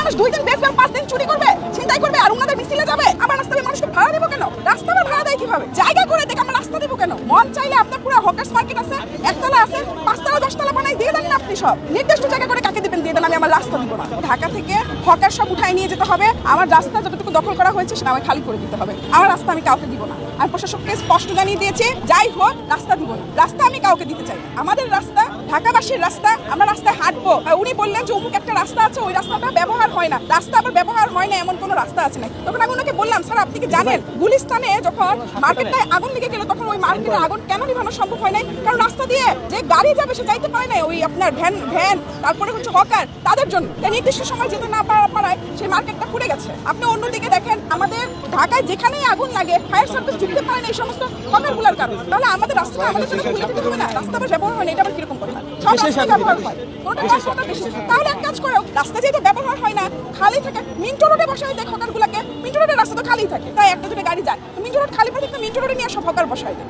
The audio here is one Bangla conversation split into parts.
মানুষ 2 দিন বেচবে 5 দিন চুরি করবে, ছিনতাই করবে আর ওনাদের মিছিলে যাবে। আমার রাস্তায় মানুষকে ভাড়া দেব কেন? রাস্তা আবার ভাড়া দেয় কিভাবে? জায়গা করে দেখে আমরা রাস্তা দেব কেন? মন চাইলে আপনার পুরো হকার্স মার্কেট আছে, একতলা আছে, 5 তলা 10 তলা বানাই দিয়ে দেন না আপনি সব। নির্দিষ্ট জায়গা করে কাকে দিবেন দিয়ে দেন, আমি আমার রাস্তা দিব না। ঢাকা থেকে হকার সব উঠায় নিয়ে যেতে হবে, আমার রাস্তা যতটুকু দখল করা হয়েছে সেটা আমাকে খালি করে দিতে হবে। আমার রাস্তা আমি কাউকে দিব না। আমি প্রশাসককে স্পষ্ট জানিয়ে দিয়েছি, যাই হোক রাস্তা দিব না, রাস্তা আমি কাউকে দিতে চাই না। আমাদের রাস্তা ঢাকাবাসীর রাস্তা, আমরা রাস্তায় হাঁটবো। উনি বললেন যে অমুক একটা রাস্তা আছে, ওই রাস্তাটা ব্যবহার হয় না। রাস্তা আবার ব্যবহার হয় না এমন কোনো রাস্তা আছে না। তখন আমি ওনাকে বললাম, স্যার আপনি কি জানেন গুলিস্তানে যখন মার্কেটটায় আগুন লেগে গেল তখন ওই মার্কেটে আগুন কেন নিভানো সম্ভব হয় নাই? কারণ রাস্তা দিয়ে যে গাড়ি যাবে সে যাইতে পারে না, ওই আপনার ভ্যান তারপরে হচ্ছে হকার, তাদের জন্য নির্দিষ্ট সময় যেতে না পারায় সেই মার্কেটটা পুড়ে গেছে। আপনি অন্যদিকে দেখেন, আমাদের ঢাকায় যেখানেই আগুন লাগে ফায়ার সার্ভিস ঢুকতে পারে না এই সমস্ত হকারগুলোর কারণে। তাহলে আমাদের রাস্তাটা আমাদের জন্য খুলে দিতে হবে না? রাস্তা আবার ব্যবহার হয় না, এটা আবার কিরকম কথা? সব রাস্তা ব্যবহার হয়, কোনটা রাস্তাটা বেশি। তাহলে এক কাজ করো, রাস্তা যেটা ব্যবহার হয় না খালি থাকে, মিন্টো রোডে বসায় দেখ হকারগুলোকে। মিন্টো রোডের রাস্তা তো খালি থাকে, তাই একটা দুটো গাড়ি যায়, মিন্টো রোড খালি থাকে, মিন্টো রোডে নিয়ে সব হকার বসায় দেয়।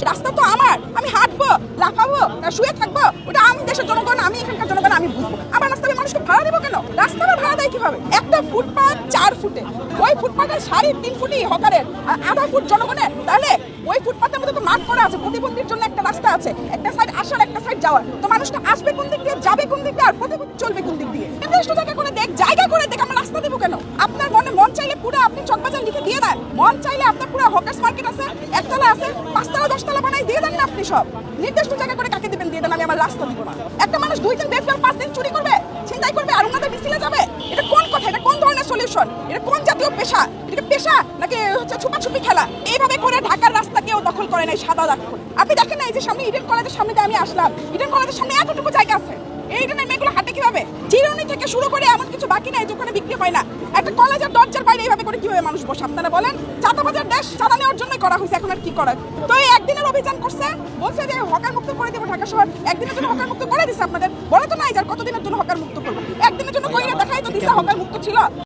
রাস্তা তো আমার, আমি হাঁটবো, লাফাবো, শুয়ে থাকবো, ওটা আমি দেশের জনগণ, আমি এখানকার জনগণ, আমি বুঝবো। আমার রাস্তা আমি মানুষকে ভাড়া দেবো কেন? রাস্তা আবার ভাড়া দেয় কিভাবে? একটা ফুটপাথ 4 ফুটে, ওই ফুটপাথের 3.5 ফুটই হকারের আর আধা ফুট জনগণের। তাহলে ওই ফুটপাথের মধ্যে তো মার্ক করা আছে, প্রতিবন্ধীর জন্য একটা রাস্তা আছে, একটা সাইড আসার একটা সাইড যাওয়ার। তো মানুষটা আসবে কোন দিক দিয়ে, যাবে কোন দিক দিয়ে, আর প্রতিবন্ধী চলবে কোন দিক দিয়ে? নির্দিষ্ট জায়গা করে দেখ, জায়গা করে দেখ, আমরা রাস্তা দেবো কেন? আপনার মন চাইলে পুরো আপনি চকবাজার লিখে দিয়ে দেন, মন চাইলে আপনার পুরো হকার্স মার্কেট আছে, একতলা আছে, 5 তলা 10 তলা বানাই দিয়ে দেন না আপনি সব। নির্দিষ্ট জায়গা করে কাকে দিবেন দিয়ে দেন, আমি আমার রাস্তা দিব না। একটা মানুষ 2 দিন বেচবে 5 দিন চুরি করবে, ছিনতাই করবে আর ওনাদের মিছিলে যাবে। এটা কোন কথা? এটা কোন ধরনের সলিউশন? এটা কোন জাতীয় পেশা? এটা পেশা নাকি হচ্ছে ছুপাছুপি খেলা? এইভাবে করে ঢাকার রাস্তা কেউ দখল করে নাই সাদা দাগ করে। আপনি দেখেন না, এই যে সামনে ইডেন কলেজের সামনে দিয়ে আমি আসলাম, ইডেন কলেজের সামনে এতটুকু জায়গা আছে, এইটা মেয়েগুলো হাঁটে কিভাবে? চিরুনি থেকে শুরু করে এমন কিছু বাকি নাই যেখানে বিক্রি হয় না। একটা কলেজের দরজার বাইরে এইভাবে করে কিভাবে মানুষ বসে? আপনারা বলেন, চাঁদাবাজার দেশ, চাঁদা নেওয়ার জন্যই করা হয়েছে, এখন আর কি করার? তো এই একদিনের অভিযান করছে, বলছে যে হকার মুক্ত করে দেবো ঢাকা শহর। একদিনের জন্য হকার মুক্ত করে দিচ্ছে আপনাদের, বলে তো নাই যার কতদিনের জন্য হকার মুক্ত করবো। একদিনের জন্য কইরা দেখাই তো দিচ্ছে হকার মুক্ত ছিল।